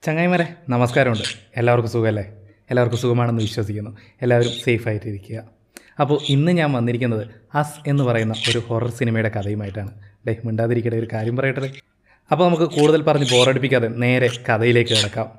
ചങ്ങായിമാരെ നമസ്കാരമുണ്ട്. എല്ലാവർക്കും സുഖമല്ലേ? എല്ലാവർക്കും സുഖമാണെന്ന് വിശ്വസിക്കുന്നു. എല്ലാവരും സേഫായിട്ടിരിക്കുക. അപ്പോൾ ഇന്ന് ഞാൻ വന്നിരിക്കുന്നത് അസ് എന്ന് പറയുന്ന ഒരു ഹൊറർ സിനിമയുടെ കഥയുമായിട്ടാണ്. മിണ്ടാതിരിക്കട്ടെ, ഒരു കാര്യം പറയട്ടെ. അപ്പോൾ നമുക്ക് കൂടുതൽ പറഞ്ഞ് ബോറടിപ്പിക്കാതെ നേരെ കഥയിലേക്ക് കിടക്കാം.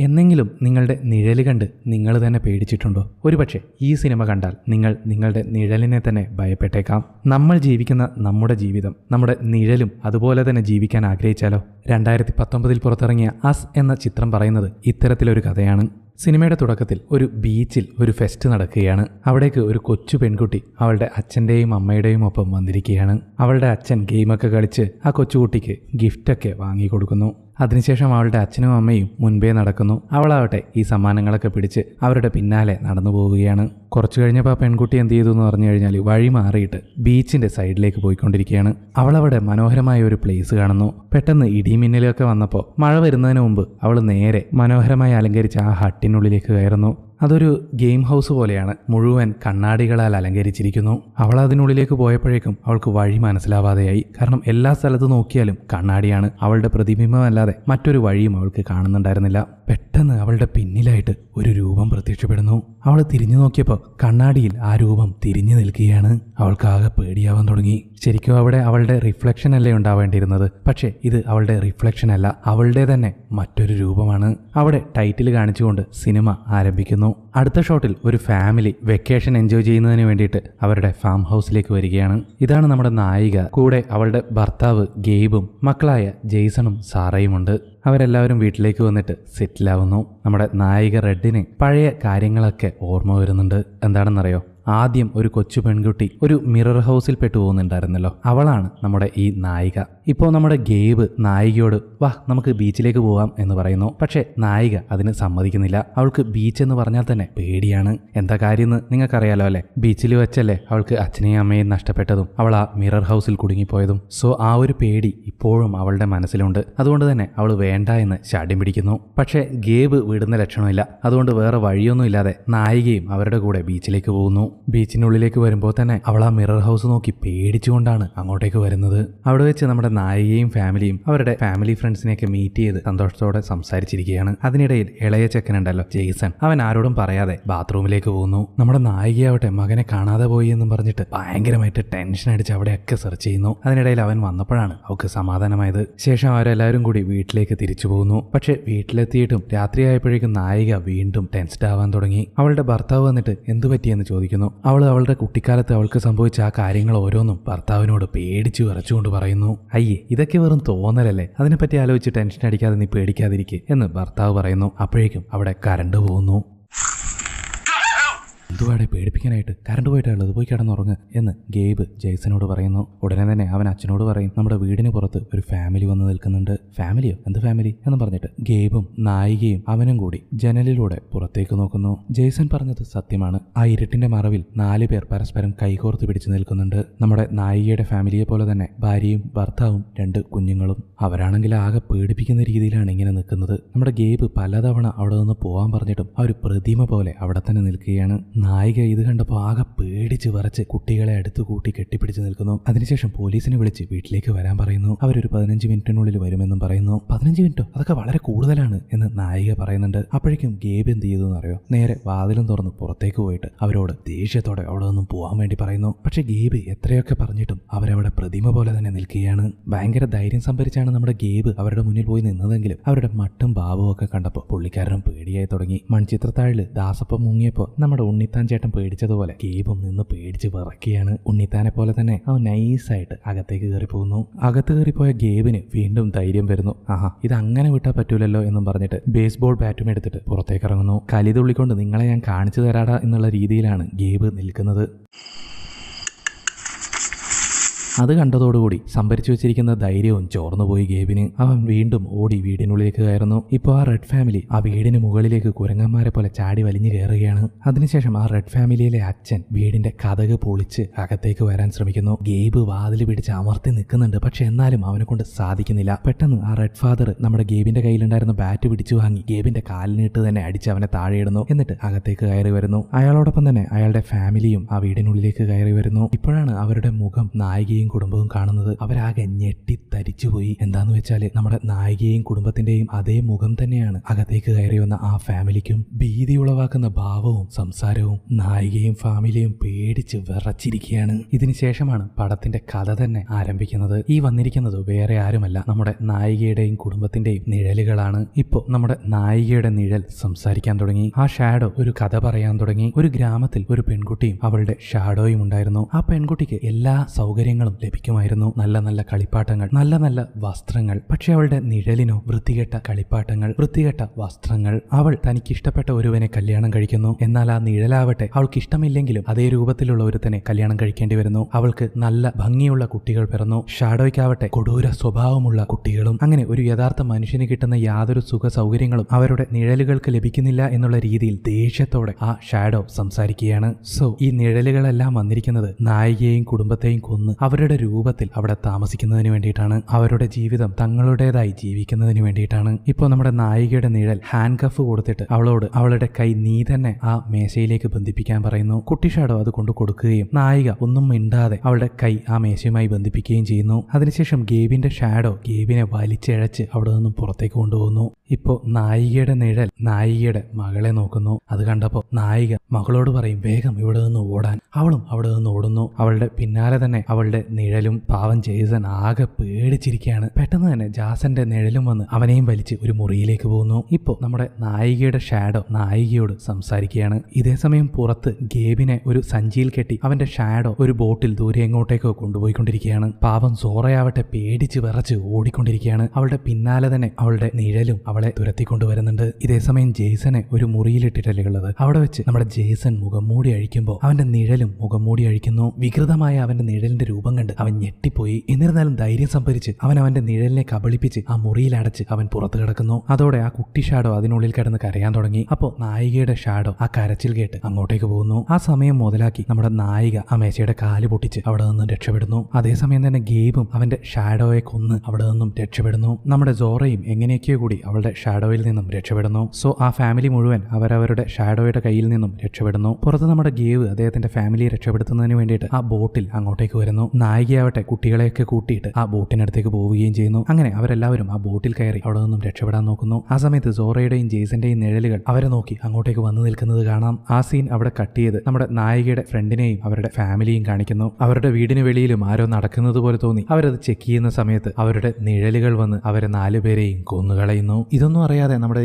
എന്നെങ്കിലും നിങ്ങളുടെ നിഴല് കണ്ട് നിങ്ങൾ തന്നെ പേടിച്ചിട്ടുണ്ടോ? ഒരുപക്ഷെ ഈ സിനിമ കണ്ടാൽ നിങ്ങൾ നിങ്ങളുടെ നിഴലിനെ തന്നെ ഭയപ്പെട്ടേക്കാം. നമ്മൾ ജീവിക്കുന്ന നമ്മുടെ ജീവിതം നമ്മുടെ നിഴലും അതുപോലെ തന്നെ ജീവിക്കാൻ ആഗ്രഹിച്ചാലോ? 2019 പുറത്തിറങ്ങിയ അസ് എന്ന ചിത്രം പറയുന്നത് ഇത്തരത്തിലൊരു കഥയാണ്. സിനിമയുടെ തുടക്കത്തിൽ ഒരു ബീച്ചിൽ ഒരു ഫെസ്റ്റ് നടക്കുകയാണ്. അവിടേക്ക് ഒരു കൊച്ചു പെൺകുട്ടി അവളുടെ അച്ഛൻ്റെയും അമ്മയുടെയും ഒപ്പം വന്നിരിക്കുകയാണ്. അവളുടെ അച്ഛൻ ഗെയിമൊക്കെ കളിച്ച് ആ കൊച്ചുകുട്ടിക്ക് ഗിഫ്റ്റൊക്കെ വാങ്ങിക്കൊടുക്കുന്നു. അതിനുശേഷം അവളുടെ അച്ഛനും അമ്മയും മുൻപേ നടക്കുന്നു. അവളാവട്ടെ ഈ സമ്മാനങ്ങളൊക്കെ പിടിച്ച് അവരുടെ പിന്നാലെ നടന്നു പോവുകയാണ്. കുറച്ചു കഴിഞ്ഞപ്പോൾ ആ പെൺകുട്ടി എന്ത് ചെയ്തു എന്ന് പറഞ്ഞു കഴിഞ്ഞാൽ വഴി മാറിയിട്ട് ബീച്ചിൻ്റെ സൈഡിലേക്ക് പോയിക്കൊണ്ടിരിക്കുകയാണ്. അവളവിടെ മനോഹരമായ ഒരു പ്ലേസ് കാണുന്നു. പെട്ടെന്ന് ഇടിമിന്നലൊക്കെ വന്നപ്പോൾ മഴ വരുന്നതിന് മുമ്പ് അവൾ നേരെ മനോഹരമായി അലങ്കരിച്ച ആ ഹട്ടിനുള്ളിലേക്ക് കയറുന്നു. അതൊരു ഗെയിം ഹൗസ് പോലെയാണ്, മുഴുവൻ കണ്ണാടികളാൽ അലങ്കരിച്ചിരിക്കുന്നു. അവൾ അതിനുള്ളിലേക്ക് പോയപ്പോഴേക്കും അവൾക്ക് വഴി മനസ്സിലാവാതെയായി. കാരണം എല്ലാ സ്ഥലത്ത് നോക്കിയാലും കണ്ണാടിയാണ്. അവളുടെ പ്രതിബിംബമല്ലാതെ മറ്റൊരു വഴിയും അവൾക്ക് കാണുന്നുണ്ടായിരുന്നില്ല. പെട്ടെന്ന് അവളുടെ പിന്നിലായിട്ട് ഒരു രൂപം പ്രത്യക്ഷപ്പെടുന്നു. അവൾ തിരിഞ്ഞു നോക്കിയപ്പോൾ കണ്ണാടിയിൽ ആ രൂപം തിരിഞ്ഞു നിൽക്കുകയാണ്. അവൾക്ക് ആകെ പേടിയാവാൻ തുടങ്ങി. ശരിക്കും അവിടെ അവളുടെ റിഫ്ലക്ഷൻ അല്ലേ ഉണ്ടാവേണ്ടിയിരുന്നത്, പക്ഷേ ഇത് അവളുടെ റിഫ്ലക്ഷൻ അല്ല, അവളുടെ തന്നെ മറ്റൊരു രൂപമാണ്. അവിടെ ടൈറ്റിൽ കാണിച്ചുകൊണ്ട് സിനിമ ആരംഭിക്കുന്നു. അടുത്ത ഷോട്ടിൽ ഒരു ഫാമിലി വെക്കേഷൻ എൻജോയ് ചെയ്യുന്നതിന് വേണ്ടിയിട്ട് അവരുടെ ഫാം ഹൗസിലേക്ക് വരികയാണ്. ഇതാണ് നമ്മുടെ നായിക. കൂടെ അവളുടെ ഭർത്താവ് ഗെയ്ബും മക്കളായ ജെയ്സണും സാറയുമുണ്ട്. അവരെല്ലാവരും വീട്ടിലേക്ക് വന്നിട്ട് സെറ്റിലാവുന്നു. നമ്മുടെ നായിക റെഡിന് പഴയ കാര്യങ്ങളൊക്കെ ഓർമ്മ വരുന്നുണ്ട്. എന്താണെന്നറിയോ? ആദ്യം ഒരു കൊച്ചു പെൺകുട്ടി ഒരു മിറർ ഹൗസിൽ പെട്ടു പോകുന്നുണ്ടായിരുന്നല്ലോ, അവളാണ് നമ്മുടെ ഈ നായിക. ഇപ്പോൾ നമ്മുടെ ഗെയ്ബ് നായികയോട് വാ നമുക്ക് ബീച്ചിലേക്ക് പോവാം എന്ന് പറയുന്നു. പക്ഷേ നായിക അതിന് സമ്മതിക്കുന്നില്ല. അവൾക്ക് ബീച്ച് എന്ന് പറഞ്ഞാൽ തന്നെ പേടിയാണ്. എന്താ കാര്യമെന്ന് നിങ്ങൾക്കറിയാലോ അല്ലേ? ബീച്ചിൽ വെച്ചല്ലേ അവൾക്ക് അച്ഛനെയും അമ്മയും നഷ്ടപ്പെട്ടതും അവൾ ആ മിറർ ഹൗസിൽ കുടുങ്ങിപ്പോയതും. സോ ആ ഒരു പേടി ഇപ്പോഴും അവളുടെ മനസ്സിലുണ്ട്. അതുകൊണ്ട് തന്നെ അവൾ വേണ്ട എന്ന് ശാഠ്യം പിടിക്കുന്നു. പക്ഷേ ഗെയ്ബ് വിടുന്ന ലക്ഷണമില്ല. അതുകൊണ്ട് വേറെ വഴിയൊന്നും ഇല്ലാതെ നായികയും അവരുടെ കൂടെ ബീച്ചിലേക്ക് പോകുന്നു. ബീച്ചിനുള്ളിലേക്ക് വരുമ്പോൾ തന്നെ അവൾ ആ മിറർ ഹൗസ് നോക്കി പേടിച്ചുകൊണ്ടാണ് അങ്ങോട്ടേക്ക് വരുന്നത്. അവിടെ വെച്ച് നമ്മുടെ നായികയും ഫാമിലിയും അവരുടെ ഫാമിലി ഫ്രണ്ട്സിനെയൊക്കെ മീറ്റ് ചെയ്ത് സന്തോഷത്തോടെ സംസാരിച്ചിരിക്കുകയാണ്. അതിനിടയിൽ ഇളയ ചെക്കനുണ്ടല്ലോ ജെയ്സൺ, അവൻ ആരോടും പറയാതെ ബാത്റൂമിലേക്ക് പോകുന്നു. നമ്മുടെ നായികയാവട്ടെ മകനെ കാണാതെ പോയി എന്നും പറഞ്ഞിട്ട് ഭയങ്കരമായിട്ട് ടെൻഷൻ അടിച്ച് അവിടെയൊക്കെ സെർച്ച് ചെയ്യുന്നു. അതിനിടയിൽ അവൻ വന്നപ്പോഴാണ് അവൾക്ക് സമാധാനമായത്. ശേഷം അവരെല്ലാവരും കൂടി വീട്ടിലേക്ക് തിരിച്ചു പോകുന്നു. പക്ഷെ വീട്ടിലെത്തിയിട്ടും രാത്രിയായപ്പോഴേക്കും നായിക വീണ്ടും ടെൻസ്ഡ് ആവാൻ തുടങ്ങി. അവളുടെ ഭർത്താവ് വന്നിട്ട് എന്തു പറ്റിയെന്ന് ചോദിക്കുന്നു. അവൾ അവളുടെ കുട്ടിക്കാലത്ത് അവൾക്ക് സംഭവിച്ച ആ കാര്യങ്ങൾ ഓരോന്നും ഭർത്താവിനോട് പേടിച്ചു വിറച്ചുകൊണ്ട് പറയുന്നു. അയ്യേ, ഇതൊക്കെ വെറും തോന്നലല്ലേ, അതിനെപ്പറ്റി ആലോചിച്ച് ടെൻഷൻ അടിക്കാതെ നീ പേടിക്കാതിരിക്കെ എന്ന് ഭർത്താവ് പറയുന്നു. അപ്പോഴേക്കും അവിടെ കറണ്ട് പോകുന്നു. എന്തുവാടെ പേടിപ്പിക്കാനായിട്ട്? കറണ്ട് പോയിട്ടുള്ളത്, പോയി കിടന്നുറങ്ങ് എന്ന് ഗെയ്ബ് ജെയ്സനോട് പറയുന്നു. ഉടനെ തന്നെ അവൻ അച്ഛനോട് പറയും നമ്മുടെ വീടിന് പുറത്ത് ഒരു ഫാമിലി വന്ന് നിൽക്കുന്നുണ്ട്. ഫാമിലിയോ? എന്ത് ഫാമിലി എന്ന് പറഞ്ഞിട്ട് ഗെയ്ബും നായികയും അവനും കൂടി ജനലിലൂടെ പുറത്തേക്ക് നോക്കുന്നു. ജെയ്സൺ പറഞ്ഞത് സത്യമാണ്. ആ ഇരുട്ടിന്റെ മറവിൽ 4 പേർ പരസ്പരം കൈകോർത്ത് പിടിച്ചു നിൽക്കുന്നുണ്ട്. നമ്മുടെ നായികയുടെ ഫാമിലിയെ പോലെ തന്നെ ഭാര്യയും ഭർത്താവും 2 കുഞ്ഞുങ്ങളും. അവരാണെങ്കിൽ ആകെ പേടിപ്പിക്കുന്ന രീതിയിലാണ് ഇങ്ങനെ നിൽക്കുന്നത്. നമ്മുടെ ഗെയ്ബ് പലതവണ അവിടെ നിന്ന് പോകാൻ പറഞ്ഞിട്ടും ആ ഒരു പ്രതിമ പോലെ അവിടെ തന്നെ നിൽക്കുകയാണ്. നായിക ഇത് കണ്ടപ്പോൾ ആകെ പേടിച്ച് വിറച്ച് കുട്ടികളെ അടുത്ത് കൂട്ടി കെട്ടിപ്പിടിച്ച് നിൽക്കുന്നു. അതിനുശേഷം പോലീസിനെ വിളിച്ച് വീട്ടിലേക്ക് വരാൻ പറയുന്നു. അവരൊരു 15 മിനിറ്റിനുള്ളിൽ വരുമെന്നും പറയുന്നു. 15 മിനിറ്റോ? അതൊക്കെ വളരെ കൂടുതലാണ് എന്ന് നായിക പറയുന്നുണ്ട്. അപ്പോഴേക്കും ഗേബ് എന്ത് ചെയ്തു എന്നറിയോ? നേരെ വാതിലും തുറന്ന് പുറത്തേക്ക് പോയിട്ട് അവരോട് ദേഷ്യത്തോടെ അവിടെ നിന്നും പോകാൻ വേണ്ടി പറയുന്നു. പക്ഷെ ഗേബ് എത്രയൊക്കെ പറഞ്ഞിട്ടും അവരവിടെ പ്രതിമ പോലെ തന്നെ നിൽക്കുകയാണ്. ഭയങ്കര ധൈര്യം സംഭരിച്ചാണ് നമ്മുടെ ഗേബ് അവരുടെ മുന്നിൽ പോയി നിന്നതെങ്കിലും അവരുടെ മട്ടും ഭാവവും ഒക്കെ കണ്ടപ്പോൾ പുള്ളിക്കാരനും പേടിയായി തുടങ്ങി. മൺചിത്രത്താഴില് ദാസപ്പം മുങ്ങിയപ്പോൾ നമ്മുടെ ഉണ്ണിത്താൻ ചേട്ടൻ പേടിച്ചതുപോലെ ഗെയ്ബും നിന്ന് പേടിച്ച് വിറക്കുകയാണ്. ഉണ്ണിത്താനെ പോലെ തന്നെ അവൻ നൈസായിട്ട് അകത്തേക്ക് കയറി പോകുന്നു. അകത്ത് കയറിപ്പോയ ഗെയ്ബിന് വീണ്ടും ധൈര്യം വരുന്നു. ആഹാ, ഇത് അങ്ങനെ വിട്ടാൽ പറ്റൂലല്ലോ എന്നും പറഞ്ഞിട്ട് ബേസ്ബോൾ ബാറ്റും എടുത്തിട്ട് പുറത്തേക്ക് ഇറങ്ങുന്നു. കലി തുള്ളിക്കൊണ്ട് നിങ്ങളെ ഞാൻ കാണിച്ചു തരാടാ എന്നുള്ള രീതിയിലാണ് ഗെയ്ബ് നിൽക്കുന്നത്. അത് കണ്ടതോടുകൂടി സംഭരിച്ചു വെച്ചിരിക്കുന്ന ധൈര്യവും ചോർന്നുപോയി ഗേബിന്. അവൻ വീണ്ടും ഓടി വീടിനുള്ളിലേക്ക് കയറുന്നു. ഇപ്പോൾ ആ റെഡ് ഫാമിലി ആ വീടിന് മുകളിലേക്ക് കുരങ്ങന്മാരെ പോലെ ചാടി വലിഞ്ഞു കയറുകയാണ്. അതിനുശേഷം ആ റെഡ് ഫാമിലിയിലെ അച്ഛൻ വീടിന്റെ കതക് പൊളിച്ച് അകത്തേക്ക് വരാൻ ശ്രമിക്കുന്നു. ഗേബ് വാതിൽ പിടിച്ച് അമർത്തി നിൽക്കുന്നുണ്ട്. പക്ഷെ എന്നാലും അവനെ കൊണ്ട് സാധിക്കുന്നില്ല. പെട്ടെന്ന് ആ റെഡ് ഫാദർ നമ്മുടെ ഗേബിന്റെ കയ്യിലുണ്ടായിരുന്ന ബാറ്റ് പിടിച്ചു വാങ്ങി ഗേബിന്റെ കാലിനിട്ട് തന്നെ അടിച്ച് അവനെ താഴെയിടുന്നു. എന്നിട്ട് അകത്തേക്ക് കയറി വരുന്നു. അയാളോടൊപ്പം തന്നെ അയാളുടെ ഫാമിലിയും ആ വീടിനുള്ളിലേക്ക് കയറി വരുന്നു. ഇപ്പോഴാണ് അവരുടെ മുഖം നായികയും കുടുംബവും കാണുന്നത്. അവരാകെ ഞെട്ടിത്തരിച്ചുപോയി. എന്താന്ന് വെച്ചാല് നമ്മുടെ നായികയും കുടുംബത്തിന്റെയും അതേ മുഖം തന്നെയാണ് അകത്തേക്ക് കയറി വന്ന ആ ഫാമിലിക്കും. ഭീതി ഉളവാക്കുന്ന ഭാവവും സംസാരവും. നായികയും ഫാമിലിയും പേടിച്ച് വിറച്ചിരിക്കുകയാണ്. ഇതിനുശേഷമാണ് പടത്തിന്റെ കഥ തന്നെ ആരംഭിക്കുന്നത്. ഈ വന്നിരിക്കുന്നത് വേറെ ആരുമല്ല, നമ്മുടെ നായികയുടെയും കുടുംബത്തിന്റെയും നിഴലുകളാണ്. ഇപ്പോ നമ്മുടെ നായികയുടെ നിഴൽ സംസാരിക്കാൻ തുടങ്ങി. ആ ഷാഡോ ഒരു കഥ പറയാൻ തുടങ്ങി. ഒരു ഗ്രാമത്തിൽ ഒരു പെൺകുട്ടിയും അവളുടെ ഷാഡോയും ഉണ്ടായിരുന്നു. ആ പെൺകുട്ടിക്ക് എല്ലാ സൗകര്യങ്ങളും ലഭിക്കുമായിരുന്നു. നല്ല നല്ല കളിപ്പാട്ടങ്ങൾ, നല്ല നല്ല വസ്ത്രങ്ങൾ. പക്ഷെ അവളുടെ നിഴലിനോ വൃത്തികെട്ട കളിപ്പാട്ടങ്ങൾ, വൃത്തികെട്ട വസ്ത്രങ്ങൾ. അവൾ തനിക്കിഷ്ടപ്പെട്ട ഒരുവനെ കല്യാണം കഴിക്കുന്നു. എന്നാൽ ആ നിഴലാവട്ടെ അവൾക്ക് ഇഷ്ടമില്ലെങ്കിലും അതേ രൂപത്തിലുള്ള ഒരുത്തനെ കല്യാണം കഴിക്കേണ്ടി വരുന്നു. അവൾക്ക് നല്ല ഭംഗിയുള്ള കുട്ടികൾ പിറന്നു. ഷാഡോയ്ക്കാവട്ടെ കൊടൂര സ്വഭാവമുള്ള കുട്ടികളും. അങ്ങനെ ഒരു യഥാർത്ഥ മനുഷ്യന് കിട്ടുന്ന യാതൊരു സുഖ സൗകര്യങ്ങളും അവരുടെ നിഴലുകൾക്ക് ലഭിക്കുന്നില്ല എന്നുള്ള രീതിയിൽ ദേഷ്യത്തോടെ ആ ഷാഡോ സംസാരിക്കുകയാണ്. സോ ഈ നിഴലുകളെല്ലാം വന്നിരിക്കുന്നത് നായികയെയും കുടുംബത്തെയും കൊന്ന് അവരുടെ രൂപത്തിൽ അവിടെ താമസിക്കുന്നതിന് വേണ്ടിയിട്ടാണ്. അവരുടെ ജീവിതം തങ്ങളുടേതായി ജീവിക്കുന്നതിന് വേണ്ടിയിട്ടാണ്. ഇപ്പോൾ നമ്മുടെ നായികയുടെ നിഴൽ ഹാൻഡ് കഫ് കൊടുത്തിട്ട് അവളോട് അവളുടെ കൈ നീ തന്നെ ആ മേശയിലേക്ക് ബന്ധിപ്പിക്കാൻ പറയുന്നു. കുട്ടി ഷാഡോ അത് കൊണ്ട് കൊടുക്കുകയും നായിക ഒന്നും മിണ്ടാതെ അവളുടെ കൈ ആ മേശയുമായി ബന്ധിപ്പിക്കുകയും ചെയ്യുന്നു. അതിനുശേഷം ഗേബിന്റെ ഷാഡോ ഗേബിനെ വലിച്ചിഴച്ച് അവിടെ നിന്നും പുറത്തേക്ക് കൊണ്ടുപോകുന്നു. ഇപ്പോൾ നായികയുടെ നിഴൽ നായികയുടെ മകളെ നോക്കുന്നു. അത് കണ്ടപ്പോൾ നായിക മകളോട് പറയും വേഗം ഇവിടെ നിന്ന് ഓടാൻ. അവളും അവിടെ നിന്ന് ഓടുന്നു. അവളുടെ പിന്നാലെ തന്നെ അവളുടെ നിഴലും. പാവം ജേസൺ ആകെ പേടിച്ചിരിക്കുകയാണ്. പെട്ടെന്ന് തന്നെ ജാസന്റെ നിഴലും വന്ന് അവനെയും വലിച്ച് ഒരു മുറിയിലേക്ക് പോകുന്നു. ഇപ്പോൾ നമ്മുടെ നായികയുടെ ഷാഡോ നായികയോട് സംസാരിക്കുകയാണ്. ഇതേസമയം പുറത്ത് ഗേബിനെ ഒരു സഞ്ചിയിൽ കെട്ടി അവന്റെ ഷാഡോ ഒരു ബോട്ടിൽ ദൂരെ എങ്ങോട്ടേക്കോ കൊണ്ടുപോയിക്കൊണ്ടിരിക്കുകയാണ്. പാവം സോറയാവട്ടെ പേടിച്ച് വിറച്ച് ഓടിക്കൊണ്ടിരിക്കുകയാണ്. അവളുടെ പിന്നാലെ തന്നെ അവളുടെ നിഴലും അവളെ തുരത്തിക്കൊണ്ടുവരുന്നുണ്ട്. ഇതേസമയം ജേസനെ ഒരു മുറിയിലിട്ടിട്ടല്ലേ ഉള്ളത്. അവിടെ വെച്ച് നമ്മുടെ ജേസൺ മുഖം മൂടി അഴിക്കുമ്പോൾ അവന്റെ നിഴലും മുഖം മൂടി അഴിക്കുന്നു. വികൃതമായ അവന്റെ നിഴലിന്റെ രൂപം കണ്ട് അവൻ ഞെട്ടിപ്പോയി. എന്നിരുന്നാലും ധൈര്യം സംഭരിച്ച് അവൻ അവന്റെ നിഴലിനെ കബളിപ്പിച്ച് ആ മുറിയിൽ അടച്ച് അവൻ പുറത്തു കിടക്കുന്നു. അതോടെ ആ കുട്ടി ഷാഡോ അതിനുള്ളിൽ കിടന്ന് കരയാൻ തുടങ്ങി. അപ്പോൾ നായികയുടെ ഷാഡോ ആ കരച്ചിൽ കേട്ട് അങ്ങോട്ടേക്ക് പോകുന്നു. ആ സമയം മുതലാക്കി നമ്മുടെ നായിക ആ മേശയുടെ കാല് പൊട്ടിച്ച് അവിടെ നിന്നും രക്ഷപ്പെടുന്നു. അതേസമയം തന്നെ ഗേബും അവന്റെ ഷാഡോയെ കൊന്ന് അവിടെ നിന്നും രക്ഷപ്പെടുന്നു. നമ്മുടെ സോറയും എങ്ങനെയൊക്കെയോ കൂടി അവളുടെ ഷാഡോയിൽ നിന്നും രക്ഷപ്പെടുന്നു. സോ ആ ഫാമിലി മുഴുവൻ അവരവരുടെ ഷാഡോയുടെ കയ്യിൽ നിന്നും രക്ഷപ്പെടുന്നു. പുറത്ത് നമ്മുടെ ഗേവ് അദ്ദേഹത്തിന്റെ ഫാമിലിയെ രക്ഷപ്പെടുത്തുന്നതിന് വേണ്ടിയിട്ട് ആ ബോട്ടിൽ അങ്ങോട്ടേക്ക് വരുന്നു. നായികയാവട്ടെ കുട്ടികളെയൊക്കെ കൂട്ടിയിട്ട് ആ ബോട്ടിനടുത്തേക്ക് പോവുകയും ചെയ്യുന്നു. അങ്ങനെ അവരെല്ലാവരും ആ ബോട്ടിൽ കയറി അവിടെ നിന്നും രക്ഷപ്പെടാൻ നോക്കുന്നു. ആ സമയത്ത് സോറയുടെയും ജേസന്റെയും നിഴലുകൾ അവരെ നോക്കി അങ്ങോട്ടേക്ക് വന്നു നിൽക്കുന്നത് കാണാം. ആ സീൻ അവിടെ കട്ട് ചെയ്ത് നമ്മുടെ നായികയുടെ ഫ്രണ്ടിനെയും അവരുടെ ഫാമിലിയും കാണിക്കുന്നു. അവരുടെ വീടിന് വെളിയിലും ആരോ നടക്കുന്നത് പോലെ തോന്നി. അവരത് ചെക്ക് ചെയ്യുന്ന സമയത്ത് അവരുടെ നിഴലുകൾ വന്ന് അവരെ 4 പേരെയും കൊന്നുകളയുന്നു. ഇതൊന്നും അറിയാതെ നമ്മുടെ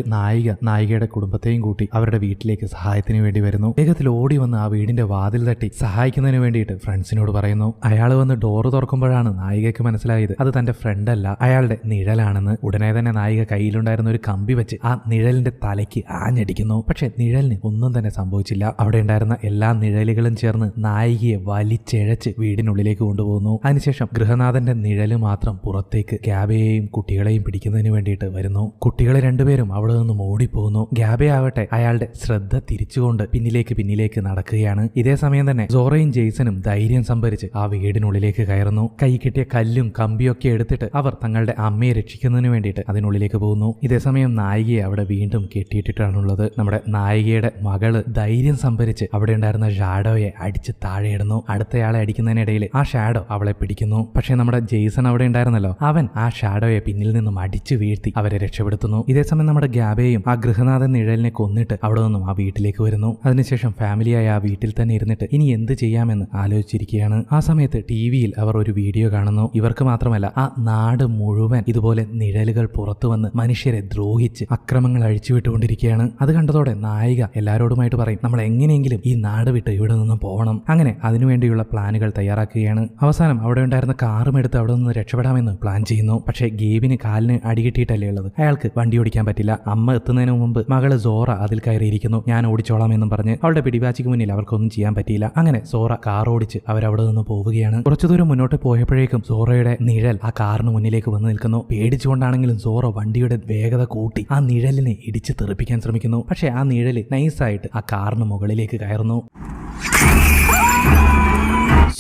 നായികയുടെ കുടുംബത്തെയും കൂട്ടി അവരുടെ വീട്ടിലേക്ക് സഹായത്തിന് വേണ്ടി വരുന്നു. വേഗത്തിൽ ഓടി വന്ന് ആ വീടിന്റെ വാതിൽ തട്ടി സഹായിക്കുന്നതിന് വേണ്ടിയിട്ട് ഫ്രണ്ട്സിനോട് പറയുന്നു. അയാൾ വന്ന് ഡോറ് തുറക്കുമ്പോഴാണ് നായികയ്ക്ക് മനസ്സിലായത് അത് തന്റെ ഫ്രണ്ട് അല്ല, അയാളുടെ നിഴലാണെന്ന്. ഉടനെ തന്നെ നായിക കയ്യിലുണ്ടായിരുന്ന ഒരു കമ്പി വെച്ച് ആ നിഴലിന്റെ തലയ്ക്ക് ആഞ്ഞടിക്കുന്നു. പക്ഷെ നിഴലിന് ഒന്നും തന്നെ സംഭവിച്ചില്ല. അവിടെ ഉണ്ടായിരുന്ന എല്ലാ നിഴലുകളും ചേർന്ന് നായികയെ വലിച്ചിഴച്ച് വീടിനുള്ളിലേക്ക് കൊണ്ടുപോകുന്നു. അതിനുശേഷം ഗൃഹനാഥന്റെ നിഴല് മാത്രം പുറത്തേക്ക് ഗാബയെയും കുട്ടികളെയും പിടിക്കുന്നതിന് വേണ്ടിയിട്ട് വരുന്നു. കുട്ടികളെ രണ്ടുപേരും അവിടെ നിന്നും ഓടിപ്പോകുന്നു. ഗാബയാവട്ടെ അയാളുടെ ശ്രദ്ധ തിരിച്ചുകൊണ്ട് പിന്നിലേക്ക് നടക്കുകയാണ്. ഇതേ സമയം തന്നെ സോറയും ജെയ്സനും ധൈര്യം സംഭരിച്ച് ആ വീടിനുള്ളിലേക്ക് കയറുന്നു. കൈ കിട്ടിയ കല്ലും കമ്പിയൊക്കെ എടുത്തിട്ട് അവർ തങ്ങളുടെ അമ്മയെ രക്ഷിക്കുന്നതിന് വേണ്ടിയിട്ട് അതിനുള്ളിലേക്ക് പോകുന്നു. ഇതേസമയം നായികയെ അവിടെ വീണ്ടും കെട്ടിയിട്ടിട്ടാണുള്ളത്. നമ്മുടെ നായികയുടെ മകള് ധൈര്യം സംഭരിച്ച് അവിടെ ഉണ്ടായിരുന്ന ഷാഡോയെ അടിച്ച് താഴെയിടുന്നു. അടുത്തയാളെ അടിക്കുന്നതിനിടയിൽ ആ ഷാഡോ അവളെ പിടിക്കുന്നു. പക്ഷേ നമ്മുടെ ജെയ്സൺ അവിടെ ഉണ്ടായിരുന്നല്ലോ, അവൻ ആ ഷാഡോയെ പിന്നിൽ നിന്നും അടിച്ചു വീഴ്ത്തി അവരെ രക്ഷപ്പെടുത്തുന്നു. ഇതേസമയം നമ്മുടെ ഗാബയും ആ ഗൃഹനാഥൻ നിഴലിനെ കൊന്നിട്ട് അവിടെ നിന്നും ആ വീട്ടിലേക്ക് വരുന്നു. അതിനുശേഷം ഫാമിലിയായ ആ വീട്ടിൽ തന്നെ ഇരുന്നിട്ട് ഇനി എന്ത് ചെയ്യാമെന്ന് ആലോചിച്ചിരിക്കുകയാണ്. ആ സമയത്ത് ടിവിയിൽ അവർ ഒരു വീഡിയോ കാണുന്നു. ഇവർക്ക് മാത്രമല്ല ആ നാട് മുഴുവൻ ഇതുപോലെ നിഴലുകൾ പുറത്തു വന്ന് മനുഷ്യരെ ദ്രോഹിച്ച് അക്രമങ്ങൾ അഴിച്ചുവിട്ടുകൊണ്ടിരിക്കുകയാണ്. അത് കണ്ടതോടെ നായിക എല്ലാവരോടുമായിട്ട് പറയും നമ്മൾ എങ്ങനെയെങ്കിലും ഈ നാട് വിട്ട് ഇവിടെ നിന്നും പോകണം. അങ്ങനെ അതിനുവേണ്ടിയുള്ള പ്ലാനുകൾ തയ്യാറാക്കുകയാണ്. അവസാനം അവിടെ ഉണ്ടായിരുന്ന കാറും എടുത്ത് അവിടെ നിന്ന് രക്ഷപ്പെടാമെന്ന് പ്ലാൻ ചെയ്യുന്നു. പക്ഷേ ഗേബിന് കാലിന് അടികിട്ടിയിട്ടല്ലേ ഉള്ളത്, അയാൾക്ക് വണ്ടി ഓടിക്കാൻ പറ്റില്ല. അമ്മ എത്തുന്നതിന് മുമ്പ് മകള് സോറ അതിൽ കയറിയിരിക്കുന്നു. ഞാൻ ഓടിച്ചോളാം എന്നും പറഞ്ഞ് അവളുടെ പിടിവാച്ചിക്ക് മുന്നിൽ അവർക്കൊന്നും ചെയ്യാൻ പറ്റിയില്ല. അങ്ങനെ സോറ കാർ ഓടിച്ച് അവരവിടെ നിന്ന് പോവുകയാണ്. കുറച്ച് കുറച്ചു ദൂരം മുന്നോട്ട് പോയപ്പോഴേക്കും സോറയുടെ നിഴൽ ആ കാറിന് മുന്നിലേക്ക് വന്നു നിൽക്കുന്നു. പേടിച്ചുകൊണ്ടാണെങ്കിലും സോറ വണ്ടിയുടെ വേഗത കൂട്ടി ആ നിഴലിനെ ഇടിച്ച് തെറിപ്പിക്കാൻ ശ്രമിക്കുന്നു. പക്ഷെ ആ നിഴല് നൈസായിട്ട് ആ കാറിന് മുകളിലേക്ക് കയറുന്നു.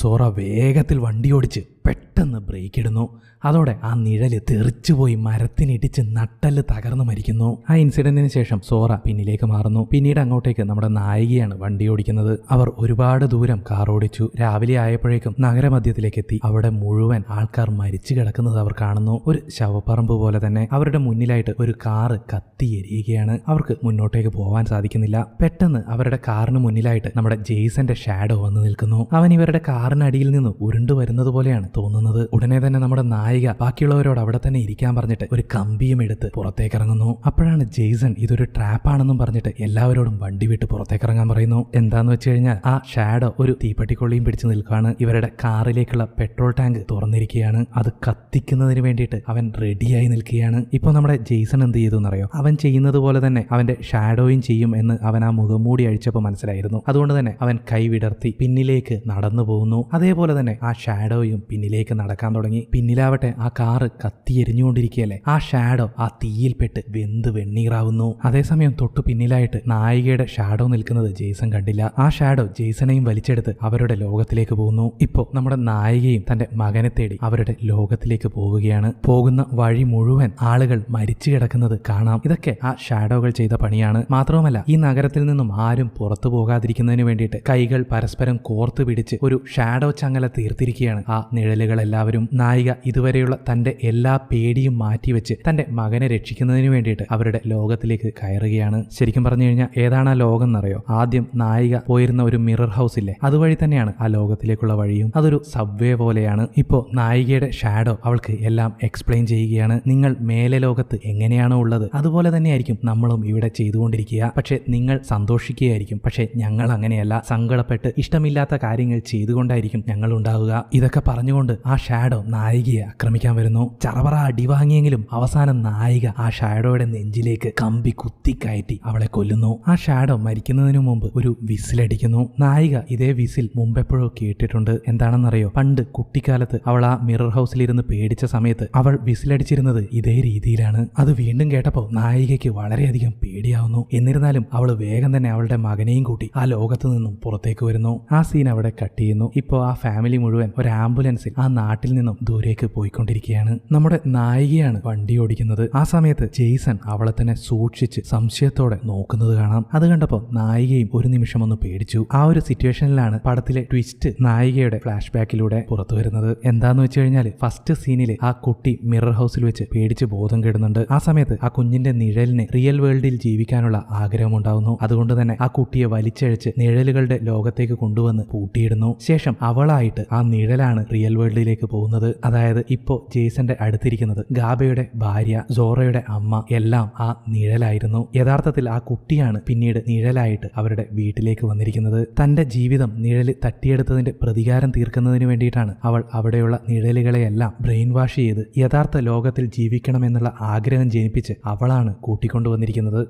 സോറ വേഗത്തിൽ വണ്ടി ഓടിച്ച് പെട്ടെന്ന് ബ്രേക്ക് ഇടുന്നു. അതോടെ ആ നിഴല് തെറിച്ചുപോയി മരത്തിനിടിച്ച് നട്ടല് തകർന്നു മരിക്കുന്നു. ആ ഇൻസിഡന്റിന് ശേഷം സോറ പിന്നിലേക്ക് മാറുന്നു. പിന്നീട് അങ്ങോട്ടേക്ക് നമ്മുടെ നായികയാണ് വണ്ടി ഓടിക്കുന്നത്. അവർ ഒരുപാട് ദൂരം കാർ ഓടിച്ചു. രാവിലെ ആയപ്പോഴേക്കും നഗരമധ്യത്തിലേക്ക് എത്തി. അവിടെ മുഴുവൻ ആൾക്കാർ മരിച്ചു കിടക്കുന്നത് അവർ കാണുന്നു. ഒരു ശവപ്പറമ്പ് പോലെ തന്നെ അവരുടെ മുന്നിലായിട്ട് ഒരു കാറ് കത്തിയെരിയുകയാണ്. അവർക്ക് മുന്നോട്ടേക്ക് പോവാൻ സാധിക്കുന്നില്ല. പെട്ടെന്ന് അവരുടെ കാറിന് മുന്നിലായിട്ട് നമ്മുടെ ജെയ്സന്റെ ഷാഡോ വന്ന് നിൽക്കുന്നു. അവൻ ഇവരുടെ കാറിനടിയിൽ നിന്ന് ഉരുണ്ടു വരുന്നത് പോലെയാണ് തോന്നുന്നത്. ഉടനെ തന്നെ നമ്മുടെ നായിക ബാക്കിയുള്ളവരോട് അവിടെ തന്നെ ഇരിക്കാൻ പറഞ്ഞിട്ട് ഒരു കമ്പിയും എടുത്ത് പുറത്തേക്ക് ഇറങ്ങുന്നു. അപ്പോഴാണ് ജെയ്സൺ ഇതൊരു ട്രാപ്പാണെന്നും പറഞ്ഞിട്ട് എല്ലാവരോടും വണ്ടി വിട്ട് പുറത്തേക്ക് ഇറങ്ങാൻ പറയുന്നു. എന്താന്ന് വെച്ച് കഴിഞ്ഞാൽ ആ ഷാഡോ ഒരു തീപ്പെട്ടിക്കൊള്ളിയും പിടിച്ചു നിൽക്കുകയാണ്. ഇവരുടെ കാറിലേക്കുള്ള പെട്രോൾ ടാങ്ക് തുറന്നിരിക്കുകയാണ്. അത് കത്തിക്കുന്നതിന് വേണ്ടിയിട്ട് അവൻ റെഡിയായി നിൽക്കുകയാണ്. ഇപ്പോൾ നമ്മുടെ ജെയ്സൺ എന്ത് ചെയ്തു എന്നറിയോ? അവൻ ചെയ്യുന്നത് പോലെ തന്നെ അവന്റെ ഷാഡോയും ചെയ്യും എന്ന് അവൻ ആ മുഖംമൂടി അഴിച്ചപ്പോൾ മനസ്സിലായിരുന്നു. അതുകൊണ്ട് തന്നെ അവൻ കൈ വിടർത്തി പിന്നിലേക്ക് നടന്നു പോകുന്നു. അതേപോലെ തന്നെ ആ ഷാഡോയും പിന്നിലേക്ക് നടക്കാൻ തുടങ്ങി. പിന്നിലാവട്ടെ ആ കാറ് കത്തിയെരിഞ്ഞുകൊണ്ടിരിക്കുകയല്ലേ. ആ ഷാഡോ ആ തീയിൽപ്പെട്ട് വെന്ത് വെണ്ണീറാവുന്നു. അതേസമയം തൊട്ടു പിന്നിലായിട്ട് നായികയുടെ ഷാഡോ നിൽക്കുന്നത് ജെയ്സൺ കണ്ടില്ല. ആ ഷാഡോ ജെയ്സണെയും വലിച്ചെടുത്ത് അവരുടെ ലോകത്തിലേക്ക് പോകുന്നു. ഇപ്പോ നമ്മുടെ നായികയും തന്റെ മകനെ തേടി അവരുടെ ലോകത്തിലേക്ക് പോവുകയാണ്. പോകുന്ന വഴി മുഴുവൻ ആളുകൾ മരിച്ചു കിടക്കുന്നത് കാണാം. ഇതൊക്കെ ആ ഷാഡോകൾ ചെയ്ത പണിയാണ്. മാത്രവുമല്ല ഈ നഗരത്തിൽ നിന്നും ആരും പുറത്തു പോകാതിരിക്കുന്നതിന് വേണ്ടിയിട്ട് കൈകൾ പരസ്പരം കോർത്തു പിടിച്ച് ഒരു ഷാഡോ ചങ്ങല തീർത്തിരിക്കുകയാണ് ആ നിഴലുകൾ എല്ലാവരും. നായിക ഇതുവരെയുള്ള തന്റെ എല്ലാ പേടിയും മാറ്റിവെച്ച് തന്റെ മകനെ രക്ഷിക്കുന്നതിന് വേണ്ടിയിട്ട് അവരുടെ ലോകത്തിലേക്ക് കയറുകയാണ്. ശരിക്കും പറഞ്ഞു കഴിഞ്ഞാൽ ഏതാണ് ആ ലോകം എന്നറിയോ? ആദ്യം നായിക പോയിരുന്ന ഒരു മിറർ ഹൗസ് ഇല്ലേ, അതുവഴി തന്നെയാണ് ആ ലോകത്തിലേക്കുള്ള വഴിയും. അതൊരു സബ്വേ പോലെയാണ്. ഇപ്പോ നായികയുടെ ഷാഡോ അവൾക്ക് എല്ലാം എക്സ്പ്ലെയിൻ ചെയ്യുകയാണ്. നിങ്ങൾ മേലെ ലോകത്ത് എങ്ങനെയാണോ ഉള്ളത് അതുപോലെ തന്നെയായിരിക്കും നമ്മളും ഇവിടെ ചെയ്തുകൊണ്ടിരിക്കുക. പക്ഷെ നിങ്ങൾ സന്തോഷിക്കുകയായിരിക്കും. പക്ഷെ ഞങ്ങൾ അങ്ങനെയല്ല. സങ്കടപ്പെട്ട് ഇഷ്ടമില്ലാത്ത കാര്യങ്ങൾ ചെയ്തുകൊണ്ടായിരിക്കും ഞങ്ങൾ ഉണ്ടാവുക. ഇതൊക്കെ പറഞ്ഞുകൊണ്ട് ആ ഷാഡോ നായികയെ ആക്രമിക്കാൻ വരുന്നു. ചറവറ അടി വാങ്ങിയെങ്കിലും അവസാനം നായിക ആ ഷാഡോയുടെ നെഞ്ചിലേക്ക് കമ്പി കുത്തിക്കയറ്റി അവളെ കൊല്ലുന്നു. ആ ഷാഡോ മരിക്കുന്നതിനു മുമ്പ് ഒരു വിസിലടിക്കുന്നു. നായിക ഇതേ വിസിൽ മുമ്പെപ്പോഴോ കേട്ടിട്ടുണ്ട്. എന്താണെന്നറിയോ? പണ്ട് കുട്ടിക്കാലത്ത് അവൾ ആ മിറർ ഹൗസിലിരുന്ന് പേടിച്ച സമയത്ത് അവൾ വിസിലടിച്ചിരുന്നത് ഇതേ രീതിയിലാണ്. അത് വീണ്ടും കേട്ടപ്പോൾ നായികയ്ക്ക് വളരെയധികം പേടിയാവുന്നു. എന്നിരുന്നാലും അവൾ വേഗം തന്നെ അവളുടെ മകനെയും കൂട്ടി ആ ലോകത്ത് നിന്നും പുറത്തേക്ക് വരുന്നു. ആ സീൻ അവിടെ കട്ട് ചെയ്യുന്നു. ഇപ്പോൾ ആ ഫാമിലി മുഴുവൻ ഒരു ആംബുലൻസിൽ ആ നാട്ടിൽ നിന്നും ദൂരേക്ക് പോയിക്കൊണ്ടിരിക്കുകയാണ്. നമ്മുടെ നായികയാണ് വണ്ടി ഓടിക്കുന്നത്. ആ സമയത്ത് ജെയ്സൺ അവളെ തന്നെ സൂക്ഷിച്ച് സംശയത്തോടെ നോക്കുന്നത് കാണാം. അത് കണ്ടപ്പോൾ നായികയും ഒരു നിമിഷം ഒന്ന് പേടിച്ചു. ആ ഒരു സിറ്റുവേഷനിലാണ് പടത്തിലെ ട്വിസ്റ്റ് നായികയുടെ ഫ്ലാഷ് ബാക്കിലൂടെ പുറത്തു വരുന്നത്. എന്താന്ന് വെച്ച് കഴിഞ്ഞാൽ ഫസ്റ്റ് സീനിൽ ആ കുട്ടി മിറർ ഹൗസിൽ വെച്ച് പേടിച്ച് ബോധം കെടുന്നുണ്ട്. ആ സമയത്ത് ആ കുഞ്ഞിന്റെ നിഴലിന് റിയൽ വേൾഡിൽ ജീവിക്കാനുള്ള ആഗ്രഹം ഉണ്ടാവുന്നു. അതുകൊണ്ട് തന്നെ ആ കുട്ടിയെ വലിച്ചഴിച്ച് നിഴലുകളുടെ ലോകത്തേക്ക് കൊണ്ടുവന്ന് പൂട്ടിയിടുന്നു. ശേഷം അവളായിട്ട് ആ നിഴലാണ് റിയൽ വേൾഡിലേക്ക് പോകുന്നത്. അതായത് ഇപ്പോ ജെയ്സന്റെ അടുത്തിരിക്കുന്നത് ഗാബയുടെ ഭാര്യ, സോറയുടെ അമ്മ എല്ലാം ആ നിഴലായിരുന്നു. യഥാർത്ഥത്തിൽ ആ കുട്ടിയാണ് പിന്നീട് നിഴലായിട്ട് അവരുടെ വീട്ടിലേക്ക് വന്നിരിക്കുന്നത്. തന്റെ ജീവിതം നിഴല് തട്ടിയെടുത്തതിന്റെ പ്രതികാരം തീർക്കുന്നതിന് വേണ്ടിയിട്ടാണ് അവൾ അവിടെയുള്ള നിഴലുകളെയെല്ലാം ബ്രെയിൻ വാഷ് ചെയ്ത് യഥാർത്ഥ ലോകത്തിൽ ജീവിക്കണമെന്നുള്ള ആഗ്രഹം ജനിപ്പിച്ച് അവളാണ് കൂട്ടിക്കൊണ്ടുവന്നിരിക്കുന്നത്.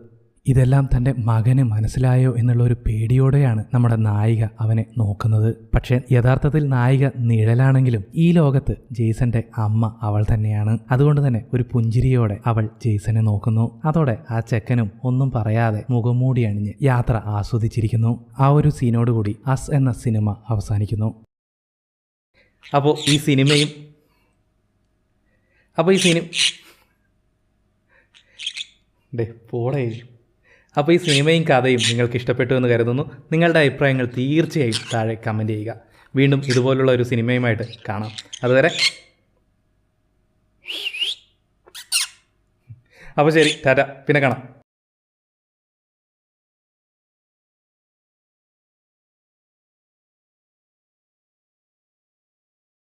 ഇതെല്ലാം തൻ്റെ മകന് മനസ്സിലായോ എന്നുള്ള ഒരു പേടിയോടെയാണ് നമ്മുടെ നായിക അവനെ നോക്കുന്നത്. പക്ഷേ യഥാർത്ഥത്തിൽ നായിക നിഴലാണെങ്കിലും ഈ ലോകത്ത് ജെയ്സന്റെ അമ്മ അവൾ തന്നെയാണ്. അതുകൊണ്ട് തന്നെ ഒരു പുഞ്ചിരിയോടെ അവൾ ജെയ്സനെ നോക്കുന്നു. അതോടെ ആ ചെക്കനും ഒന്നും പറയാതെ മുഖംമൂടി അണിഞ്ഞ് യാത്ര ആസ്വദിച്ചിരിക്കുന്നു. ആ ഒരു സീനോടുകൂടി അസ് എന്ന സിനിമ അവസാനിക്കുന്നു. അപ്പോൾ ഈ സിനിമയും അപ്പോൾ ഈ സിനിമയും കഥയും നിങ്ങൾക്ക് ഇഷ്ടപ്പെട്ടു എന്ന് കരുതുന്നു. നിങ്ങളുടെ അഭിപ്രായങ്ങൾ തീർച്ചയായും താഴെ കമൻറ്റ് ചെയ്യുക. വീണ്ടും ഇതുപോലുള്ള ഒരു സിനിമയുമായിട്ട് കാണാം. അതുവരെ അപ്പോൾ ശരി, ടാറ്റ, പിന്നെ കാണാം.